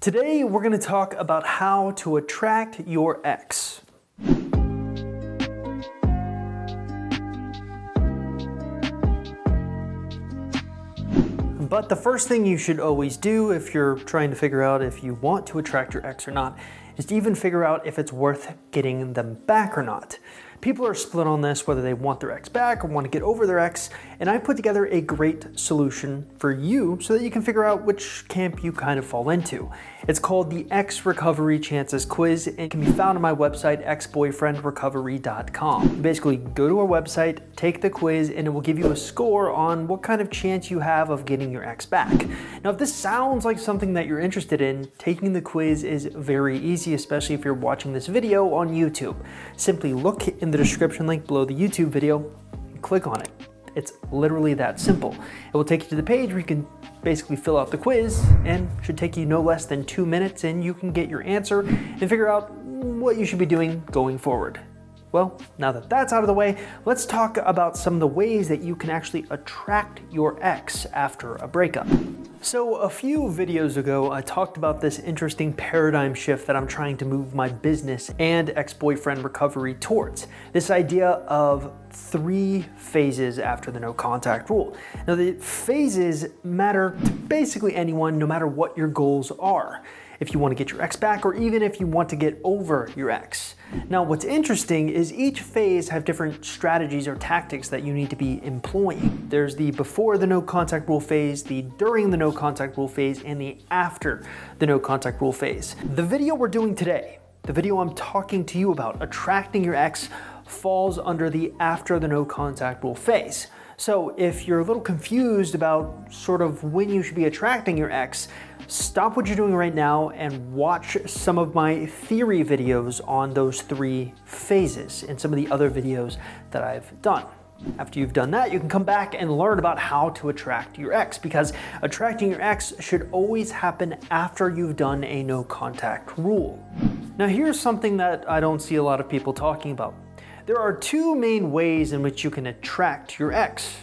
Today, we're going to talk about how to attract your ex. But the first thing you should always do if you're trying to figure out if you want to attract your ex or not is to even figure out if it's worth getting them back or not. People are split on this, whether they want their ex back or want to get over their ex, and I put together a great solution for you so that you can figure out which camp you kind of fall into. It's called the Ex Recovery Chances Quiz, and it can be found on my website, exboyfriendrecovery.com. Basically, go to our website, take the quiz, and it will give you a score on what kind of chance you have of getting your ex back. Now, if this sounds like something that you're interested in, taking the quiz is very easy, especially if you're watching this video on YouTube. Simply look in the description link below the YouTube video and click on it. It's literally that simple. It will take you to the page where you can basically fill out the quiz, and should take you no less than 2 minutes, and you can get your answer and figure out what you should be doing going forward. Well, now that that's out of the way, let's talk about some of the ways that you can actually attract your ex after a breakup. So a few videos ago, I talked about this interesting paradigm shift that I'm trying to move my business and ex-boyfriend recovery towards. This idea of 3 phases after the no contact rule. Now, the phases matter to basically anyone, no matter what your goals are. If you want to get your ex back, or even if you want to get over your ex. Now, what's interesting is each phase have different strategies or tactics that you need to be employing. There's the before the no contact rule phase, the during the no contact rule phase, and the after the no contact rule phase. The video we're doing today, the video I'm talking to you about, attracting your ex, falls under the after the no contact rule phase. So if you're a little confused about sort of when you should be attracting your ex, stop what you're doing right now and watch some of my theory videos on those 3 phases and some of the other videos that I've done. After you've done that, you can come back and learn about how to attract your ex, because attracting your ex should always happen after you've done a no contact rule. Now, here's something that I don't see a lot of people talking about. There are 2 main ways in which you can attract your ex.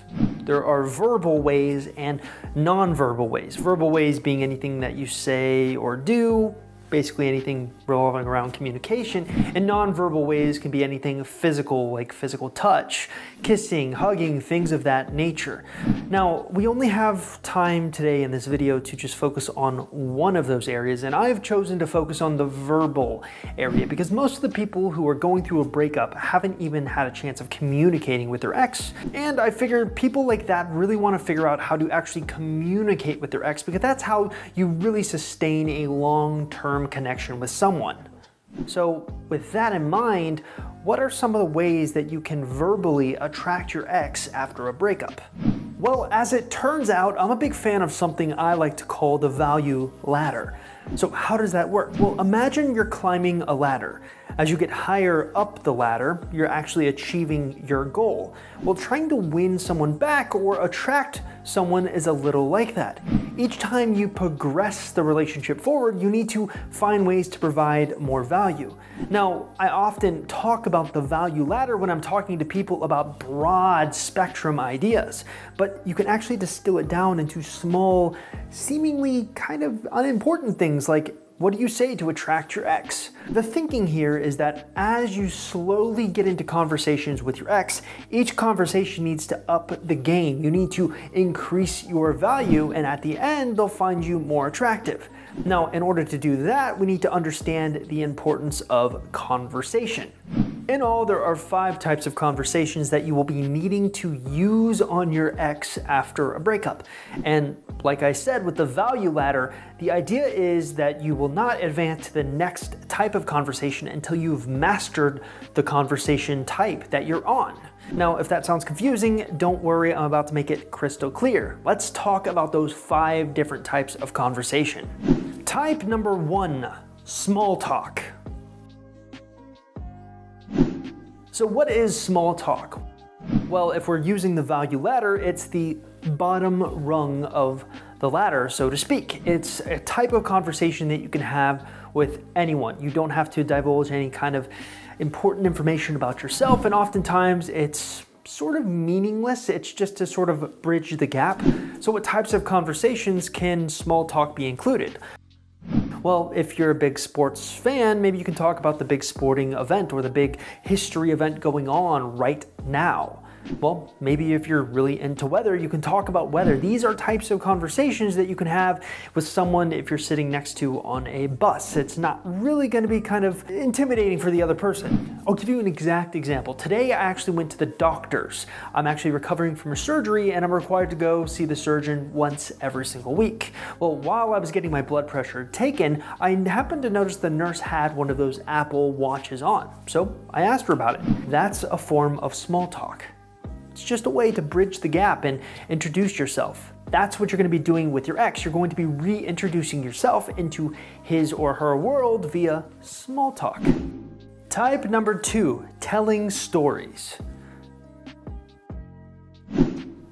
There are verbal ways and non-verbal ways. Verbal ways being anything that you say or do, basically anything revolving around communication, and non-verbal ways can be anything physical, like physical touch, kissing, hugging, things of that nature. Now, we only have time today in this video to just focus on one of those areas, and I've chosen to focus on the verbal area because most of the people who are going through a breakup haven't even had a chance of communicating with their ex, and I figured people like that really want to figure out how to actually communicate with their ex, because that's how you really sustain a long-term connection with someone. So with that in mind, what are some of the ways that you can verbally attract your ex after a breakup? Well, as it turns out, I'm a big fan of something I like to call the value ladder. So how does that work? Well, imagine you're climbing a ladder. As you get higher up the ladder, you're actually achieving your goal. Well, trying to win someone back or attract someone is a little like that. Each time you progress the relationship forward, you need to find ways to provide more value. Now, I often talk about the value ladder when I'm talking to people about broad spectrum ideas, but you can actually distill it down into small, seemingly kind of unimportant things like, what do you say to attract your ex? The thinking here is that as you slowly get into conversations with your ex, each conversation needs to up the game. You need to increase your value, and at the end, they'll find you more attractive. Now, in order to do that, we need to understand the importance of conversation. In all, there are 5 types of conversations that you will be needing to use on your ex after a breakup. And like I said, with the value ladder, the idea is that you will not advance to the next type of conversation until you've mastered the conversation type that you're on. Now, if that sounds confusing, don't worry, I'm about to make it crystal clear. Let's talk about those 5 different types of conversation. Type number 1, small talk. So what is small talk? Well, if we're using the value ladder, it's the bottom rung of the ladder, so to speak. It's a type of conversation that you can have with anyone. You don't have to divulge any kind of important information about yourself, and oftentimes it's sort of meaningless. It's just to sort of bridge the gap. So what types of conversations can small talk be included? Well, if you're a big sports fan, maybe you can talk about the big sporting event or the big history event going on right now. Well, maybe if you're really into weather, you can talk about weather. These are types of conversations that you can have with someone if you're sitting next to on a bus. It's not really going to be kind of intimidating for the other person. I'll give you an exact example. Today, I actually went to the doctor's. I'm actually recovering from a surgery and I'm required to go see the surgeon once every single week. Well, while I was getting my blood pressure taken, I happened to notice the nurse had one of those Apple Watches on. So I asked her about it. That's a form of small talk. It's just a way to bridge the gap and introduce yourself. That's what you're going to be doing with your ex. You're going to be reintroducing yourself into his or her world via small talk. Type number 2, telling stories.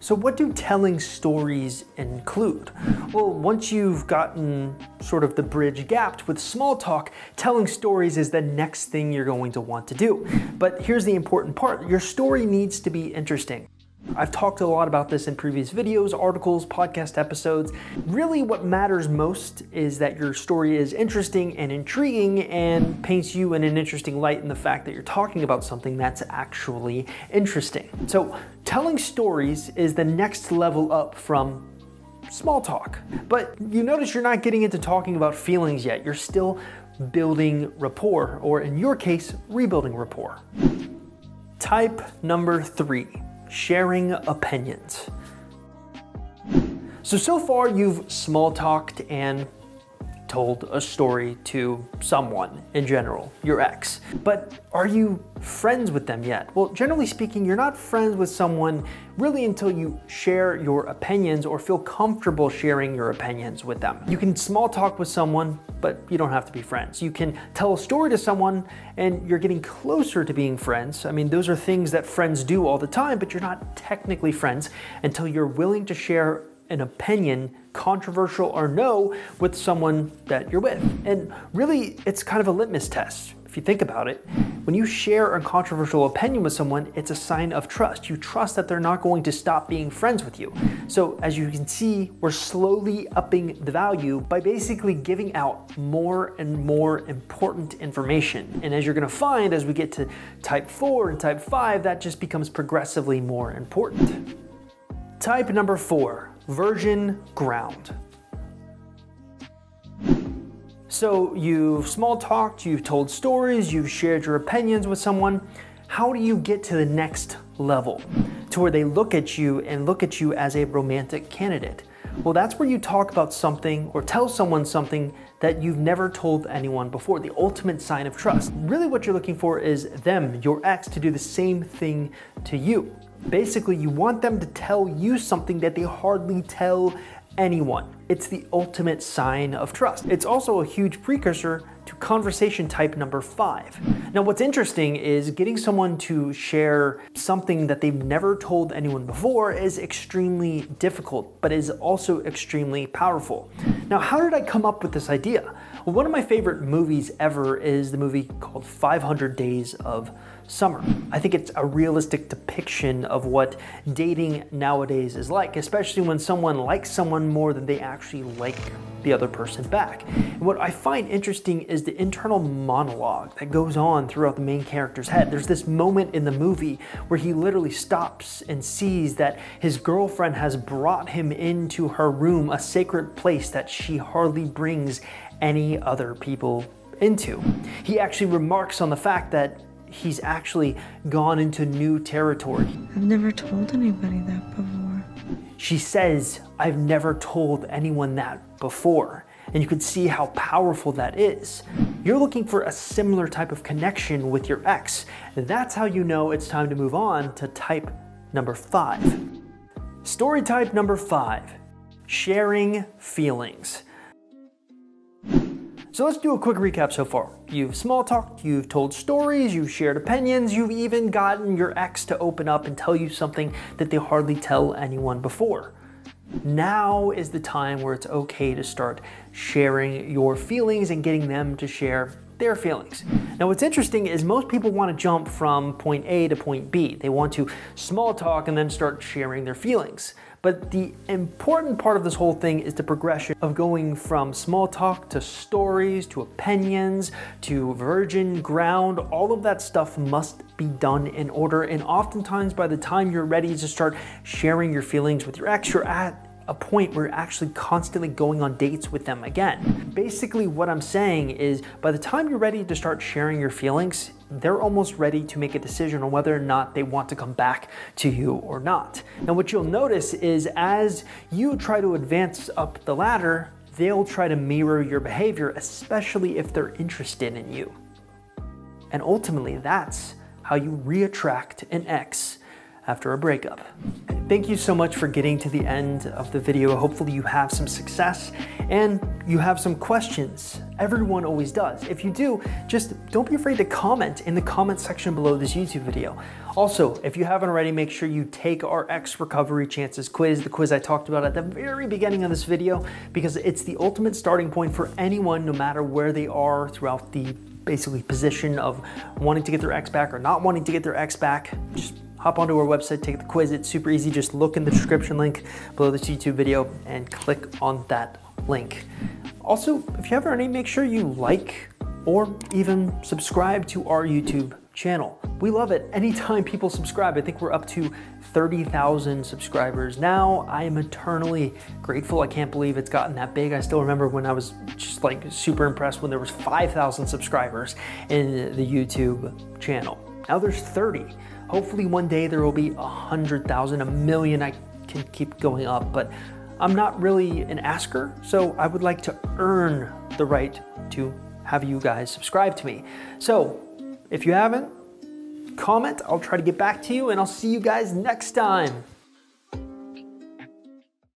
So what do telling stories include? Well, once you've gotten sort of the bridge gapped with small talk, telling stories is the next thing you're going to want to do. But here's the important part. Your story needs to be interesting. I've talked a lot about this in previous videos, articles, podcast episodes. Really what matters most is that your story is interesting and intriguing and paints you in an interesting light in the fact that you're talking about something that's actually interesting. So telling stories is the next level up from small talk. But you notice you're not getting into talking about feelings yet. You're still building rapport, or in your case, rebuilding rapport. Type number 3. Sharing opinions. So far you've small talked and told a story to someone in general, your ex. But are you friends with them yet? Well, generally speaking, you're not friends with someone really until you share your opinions or feel comfortable sharing your opinions with them. You can small talk with someone, but you don't have to be friends. You can tell a story to someone and you're getting closer to being friends. I mean, those are things that friends do all the time, but you're not technically friends until you're willing to share an opinion, controversial or no, with someone that you're with. And really, it's kind of a litmus test. If you think about it, when you share a controversial opinion with someone, it's a sign of trust. You trust that they're not going to stop being friends with you. So as you can see, we're slowly upping the value by basically giving out more and more important information. And as you're gonna find, as we get to type 4 and type 5, that just becomes progressively more important. Type number 4, virgin ground. So you've small talked, you've told stories, you've shared your opinions with someone. How do you get to the next level? To where they look at you and look at you as a romantic candidate? Well, that's where you talk about something or tell someone something that you've never told anyone before, the ultimate sign of trust. Really what you're looking for is them, your ex, to do the same thing to you. Basically, you want them to tell you something that they hardly tell anyone. It's the ultimate sign of trust. It's also a huge precursor to conversation type number 5. Now, what's interesting is getting someone to share something that they've never told anyone before is extremely difficult, but is also extremely powerful. Now, how did I come up with this idea? Well, one of my favorite movies ever is the movie called 500 Days of Summer. I think it's a realistic depiction of what dating nowadays is like, especially when someone likes someone more than they actually like the other person back. And what I find interesting is the internal monologue that goes on throughout the main character's head. There's this moment in the movie where he literally stops and sees that his girlfriend has brought him into her room, a sacred place that she hardly brings any other people into. He actually remarks on the fact that he's actually gone into new territory. I've never told anybody that before. She says, I've never told anyone that before. And you can see how powerful that is. You're looking for a similar type of connection with your ex. That's how you know it's time to move on to type number 5. Story type number 5, sharing feelings. So let's do a quick recap so far. You've small talked, you've told stories, you've shared opinions, you've even gotten your ex to open up and tell you something that they hardly tell anyone before. Now is the time where it's okay to start sharing your feelings and getting them to share their feelings. Now what's interesting is most people want to jump from point A to point B. They want to small talk and then start sharing their feelings. But the important part of this whole thing is the progression of going from small talk to stories, to opinions, to virgin ground. All of that stuff must be done in order, and oftentimes by the time you're ready to start sharing your feelings with your ex, you're at a point where you're actually constantly going on dates with them again. Basically what I'm saying is by the time you're ready to start sharing your feelings, they're almost ready to make a decision on whether or not they want to come back to you or not. Now what you'll notice is as you try to advance up the ladder, they'll try to mirror your behavior, especially if they're interested in you. And ultimately that's how you re-attract an ex after a breakup. Thank you so much for getting to the end of the video. Hopefully you have some success and you have some questions. Everyone always does. If you do, just don't be afraid to comment in the comment section below this YouTube video. Also, if you haven't already, make sure you take our Ex Recovery Chances quiz, the quiz I talked about at the very beginning of this video, because it's the ultimate starting point for anyone, no matter where they are throughout the basically position of wanting to get their ex back or not wanting to get their ex back. Just hop onto our website, take the quiz. It's super easy. Just look in the description link below this YouTube video and click on that link. Also, if you haven't already, make sure you like or even subscribe to our YouTube channel. We love it anytime people subscribe. I think we're up to 30,000 subscribers now. I am eternally grateful. I can't believe it's gotten that big. I still remember when I was just like super impressed when there was 5,000 subscribers in the YouTube channel. Now there's 30. Hopefully one day there will be 100,000, 1 million. I can keep going up, but I'm not really an asker, so I would like to earn the right to have you guys subscribe to me. So if you haven't, comment, I'll try to get back to you, and I'll see you guys next time.